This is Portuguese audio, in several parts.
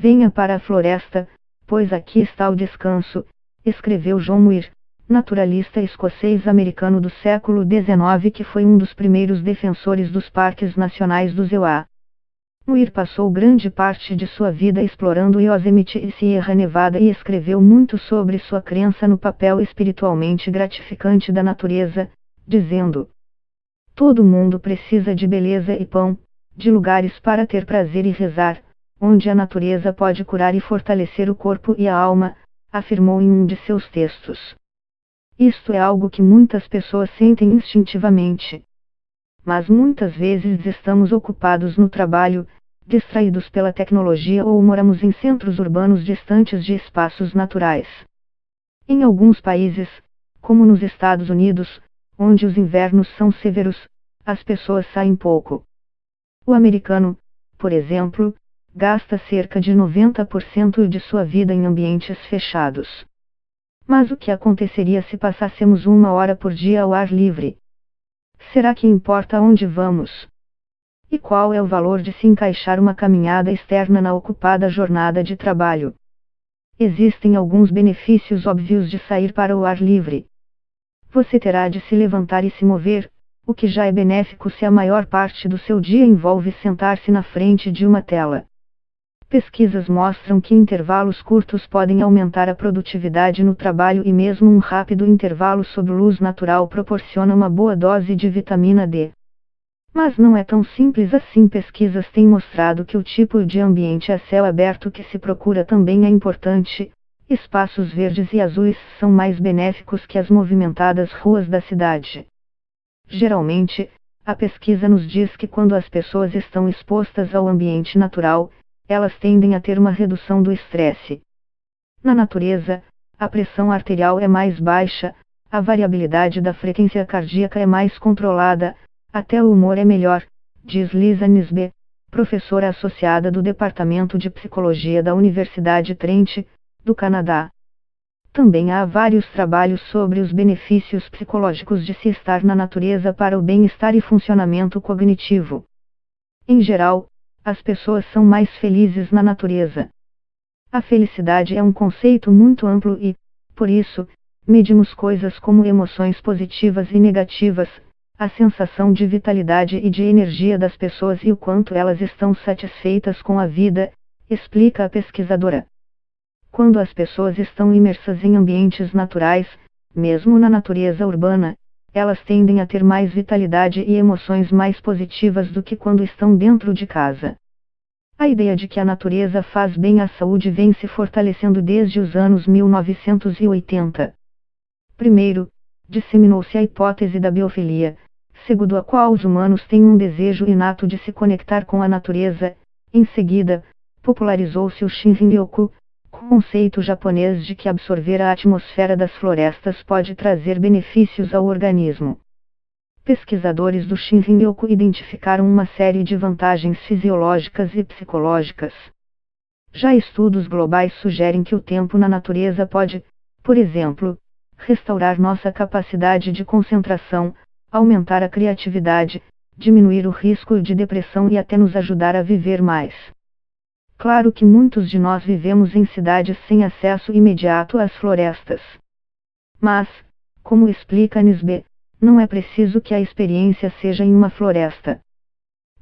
Venha para a floresta, pois aqui está o descanso, escreveu John Muir, naturalista escocês-americano do século XIX que foi um dos primeiros defensores dos parques nacionais do EUA. Muir passou grande parte de sua vida explorando Yosemite e Sierra Nevada e escreveu muito sobre sua crença no papel espiritualmente gratificante da natureza, dizendo: todo mundo precisa de beleza e pão, de lugares para ter prazer e rezar, onde a natureza pode curar e fortalecer o corpo e a alma, afirmou em um de seus textos. Isto é algo que muitas pessoas sentem instintivamente. Mas muitas vezes estamos ocupados no trabalho, distraídos pela tecnologia ou moramos em centros urbanos distantes de espaços naturais. Em alguns países, como nos Estados Unidos, onde os invernos são severos, as pessoas saem pouco. O americano, por exemplo, gasta cerca de 90% de sua vida em ambientes fechados. Mas o que aconteceria se passássemos 1 hora por dia ao ar livre? Será que importa onde vamos? E qual é o valor de se encaixar uma caminhada externa na ocupada jornada de trabalho? Existem alguns benefícios óbvios de sair para o ar livre. Você terá de se levantar e se mover, o que já é benéfico se a maior parte do seu dia envolve sentar-se na frente de uma tela. Pesquisas mostram que intervalos curtos podem aumentar a produtividade no trabalho e mesmo um rápido intervalo sob luz natural proporciona uma boa dose de vitamina D. Mas não é tão simples assim. Pesquisas têm mostrado que o tipo de ambiente a céu aberto que se procura também é importante. Espaços verdes e azuis são mais benéficos que as movimentadas ruas da cidade. Geralmente, a pesquisa nos diz que quando as pessoas estão expostas ao ambiente natural, elas tendem a ter uma redução do estresse. Na natureza, a pressão arterial é mais baixa, a variabilidade da frequência cardíaca é mais controlada, até o humor é melhor, diz Lisa Nisbe, professora associada do Departamento de Psicologia da Universidade Trent, do Canadá. Também há vários trabalhos sobre os benefícios psicológicos de se estar na natureza para o bem-estar e funcionamento cognitivo. Em geral, as pessoas são mais felizes na natureza. A felicidade é um conceito muito amplo e, por isso, medimos coisas como emoções positivas e negativas, a sensação de vitalidade e de energia das pessoas e o quanto elas estão satisfeitas com a vida, explica a pesquisadora. Quando as pessoas estão imersas em ambientes naturais, mesmo na natureza urbana, elas tendem a ter mais vitalidade e emoções mais positivas do que quando estão dentro de casa. A ideia de que a natureza faz bem à saúde vem se fortalecendo desde os anos 1980. Primeiro, disseminou-se a hipótese da biofilia, segundo a qual os humanos têm um desejo inato de se conectar com a natureza. Em seguida, popularizou-se o Shinrin-yoku, conceito japonês de que absorver a atmosfera das florestas pode trazer benefícios ao organismo. Pesquisadores do Shinrin-yoku identificaram uma série de vantagens fisiológicas e psicológicas. Já estudos globais sugerem que o tempo na natureza pode, por exemplo, restaurar nossa capacidade de concentração, aumentar a criatividade, diminuir o risco de depressão e até nos ajudar a viver mais. Claro que muitos de nós vivemos em cidades sem acesso imediato às florestas. Mas, como explica Nisbe, não é preciso que a experiência seja em uma floresta.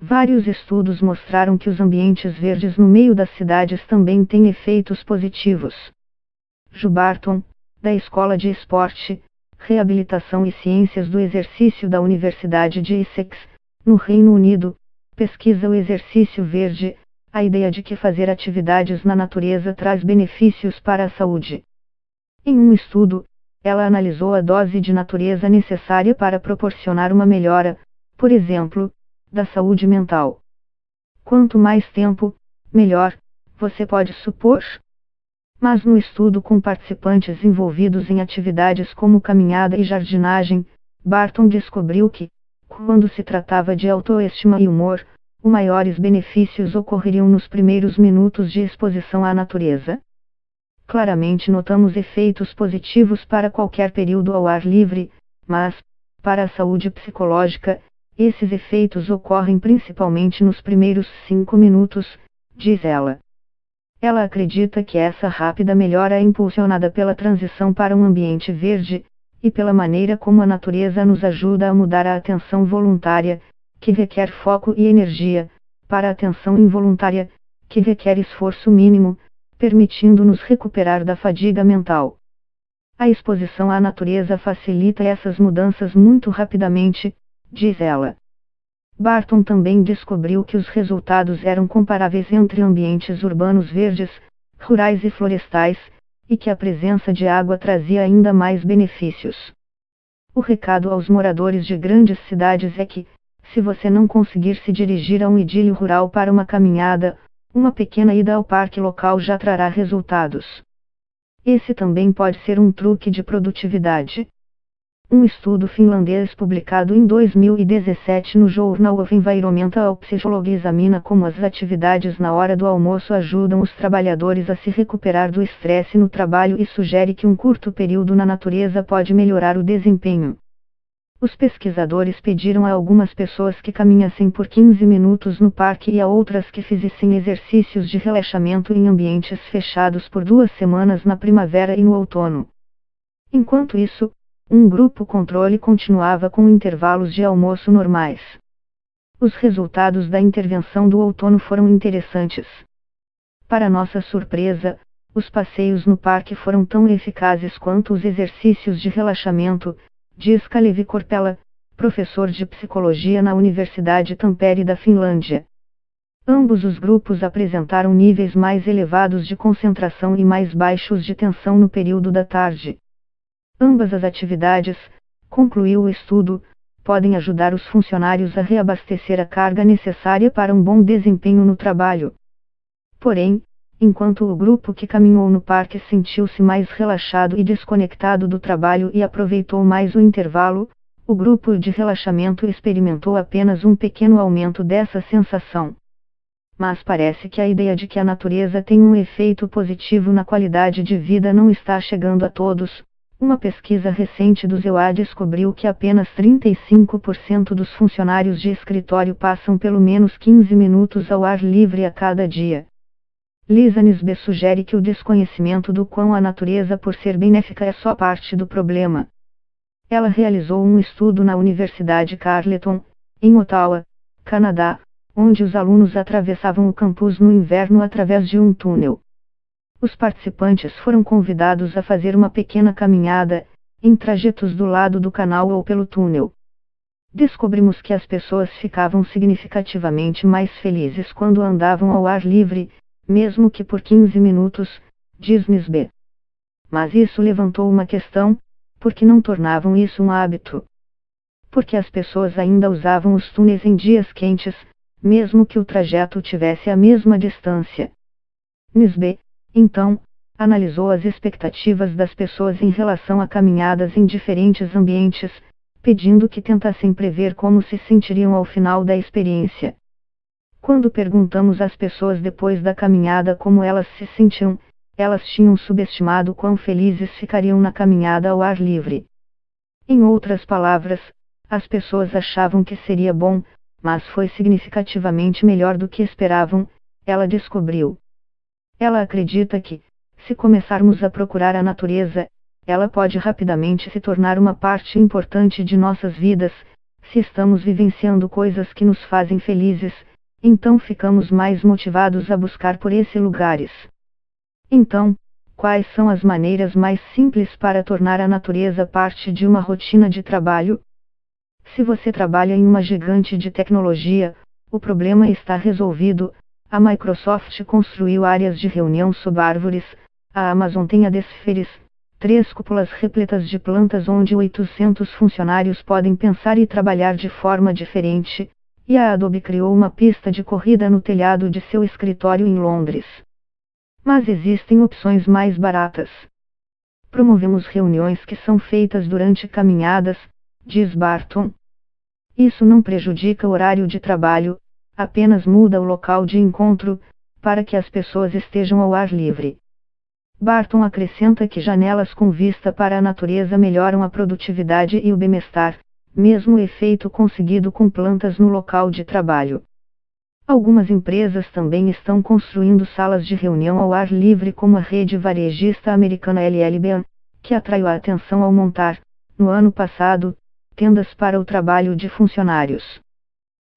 Vários estudos mostraram que os ambientes verdes no meio das cidades também têm efeitos positivos. Joe Barton, da Escola de Esporte, Reabilitação e Ciências do Exercício da Universidade de Essex, no Reino Unido, pesquisa o exercício verde, a ideia de que fazer atividades na natureza traz benefícios para a saúde. Em um estudo, ela analisou a dose de natureza necessária para proporcionar uma melhora, por exemplo, da saúde mental. Quanto mais tempo, melhor, você pode supor? Mas no estudo com participantes envolvidos em atividades como caminhada e jardinagem, Barton descobriu que, quando se tratava de autoestima e humor, os maiores benefícios ocorreriam nos primeiros minutos de exposição à natureza. Claramente notamos efeitos positivos para qualquer período ao ar livre, mas, para a saúde psicológica, esses efeitos ocorrem principalmente nos primeiros 5 minutos, diz ela. Ela acredita que essa rápida melhora é impulsionada pela transição para um ambiente verde, e pela maneira como a natureza nos ajuda a mudar a atenção voluntária, que requer foco e energia, para a atenção involuntária, que requer esforço mínimo, permitindo-nos recuperar da fadiga mental. A exposição à natureza facilita essas mudanças muito rapidamente, diz ela. Barton também descobriu que os resultados eram comparáveis entre ambientes urbanos verdes, rurais e florestais, e que a presença de água trazia ainda mais benefícios. O recado aos moradores de grandes cidades é que, se você não conseguir se dirigir a um idílio rural para uma caminhada, uma pequena ida ao parque local já trará resultados. Esse também pode ser um truque de produtividade. Um estudo finlandês publicado em 2017 no Journal of Environmental Psychology examina como as atividades na hora do almoço ajudam os trabalhadores a se recuperar do estresse no trabalho e sugere que um curto período na natureza pode melhorar o desempenho. Os pesquisadores pediram a algumas pessoas que caminhassem por 15 minutos no parque e a outras que fizessem exercícios de relaxamento em ambientes fechados por 2 semanas na primavera e no outono. Enquanto isso, um grupo controle continuava com intervalos de almoço normais. Os resultados da intervenção do outono foram interessantes. Para nossa surpresa, os passeios no parque foram tão eficazes quanto os exercícios de relaxamento, diz Kalevi Korpela, professor de psicologia na Universidade Tampere da Finlândia. Ambos os grupos apresentaram níveis mais elevados de concentração e mais baixos de tensão no período da tarde. Ambas as atividades, concluiu o estudo, podem ajudar os funcionários a reabastecer a carga necessária para um bom desempenho no trabalho. Porém, enquanto o grupo que caminhou no parque sentiu-se mais relaxado e desconectado do trabalho e aproveitou mais o intervalo, o grupo de relaxamento experimentou apenas um pequeno aumento dessa sensação. Mas parece que a ideia de que a natureza tem um efeito positivo na qualidade de vida não está chegando a todos. Uma pesquisa recente do ZEUA descobriu que apenas 35% dos funcionários de escritório passam pelo menos 15 minutos ao ar livre a cada dia. Lisa Nisbet sugere que o desconhecimento do quão a natureza por ser benéfica é só parte do problema. Ela realizou um estudo na Universidade Carleton, em Ottawa, Canadá, onde os alunos atravessavam o campus no inverno através de um túnel. Os participantes foram convidados a fazer uma pequena caminhada, em trajetos do lado do canal ou pelo túnel. Descobrimos que as pessoas ficavam significativamente mais felizes quando andavam ao ar livre, mesmo que por 15 minutos, diz Nisbet. Mas isso levantou uma questão: por que não tornavam isso um hábito? Porque as pessoas ainda usavam os túneis em dias quentes, mesmo que o trajeto tivesse a mesma distância. Nisbet, então, analisou as expectativas das pessoas em relação a caminhadas em diferentes ambientes, pedindo que tentassem prever como se sentiriam ao final da experiência. Quando perguntamos às pessoas depois da caminhada como elas se sentiam, elas tinham subestimado quão felizes ficariam na caminhada ao ar livre. Em outras palavras, as pessoas achavam que seria bom, mas foi significativamente melhor do que esperavam, ela descobriu. Ela acredita que, se começarmos a procurar a natureza, ela pode rapidamente se tornar uma parte importante de nossas vidas. Se estamos vivenciando coisas que nos fazem felizes, então ficamos mais motivados a buscar por esses lugares. Então, quais são as maneiras mais simples para tornar a natureza parte de uma rotina de trabalho? Se você trabalha em uma gigante de tecnologia, o problema está resolvido. A Microsoft construiu áreas de reunião sob árvores, a Amazon tem a Spheres, 3 cúpulas repletas de plantas onde 800 funcionários podem pensar e trabalhar de forma diferente, e a Adobe criou uma pista de corrida no telhado de seu escritório em Londres. Mas existem opções mais baratas. Promovemos reuniões que são feitas durante caminhadas, diz Barton. Isso não prejudica o horário de trabalho, apenas muda o local de encontro, para que as pessoas estejam ao ar livre. Barton acrescenta que janelas com vista para a natureza melhoram a produtividade e o bem-estar, mesmo efeito conseguido com plantas no local de trabalho. Algumas empresas também estão construindo salas de reunião ao ar livre, como a rede varejista americana LL Bean, que atraiu a atenção ao montar, no ano passado, tendas para o trabalho de funcionários.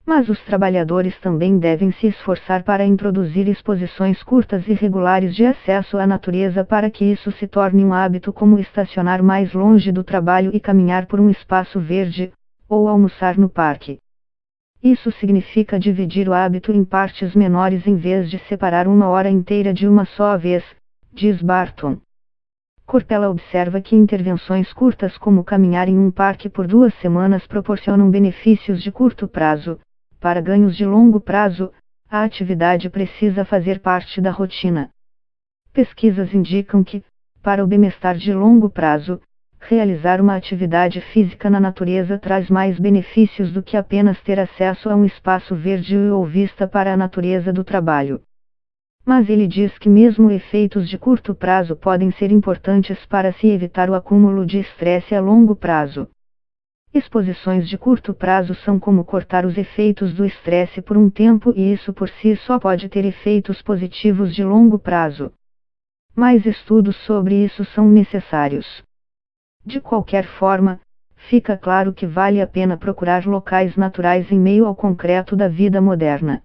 Mas os trabalhadores também devem se esforçar para introduzir exposições curtas e regulares de acesso à natureza para que isso se torne um hábito, como estacionar mais longe do trabalho e caminhar por um espaço verde, ou almoçar no parque. Isso significa dividir o hábito em partes menores em vez de separar uma hora inteira de uma só vez, diz Barton. Cortella observa que intervenções curtas como caminhar em um parque por 2 semanas proporcionam benefícios de curto prazo. Para ganhos de longo prazo, a atividade precisa fazer parte da rotina. Pesquisas indicam que, para o bem-estar de longo prazo, realizar uma atividade física na natureza traz mais benefícios do que apenas ter acesso a um espaço verde ou vista para a natureza do trabalho. Mas ele diz que mesmo efeitos de curto prazo podem ser importantes para se evitar o acúmulo de estresse a longo prazo. Exposições de curto prazo são como cortar os efeitos do estresse por um tempo, e isso por si só pode ter efeitos positivos de longo prazo. Mais estudos sobre isso são necessários. De qualquer forma, fica claro que vale a pena procurar locais naturais em meio ao concreto da vida moderna.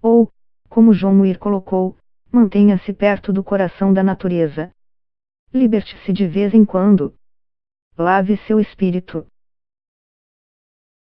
Ou, como John Muir colocou, mantenha-se perto do coração da natureza. Liberte-se de vez em quando. Lave seu espírito.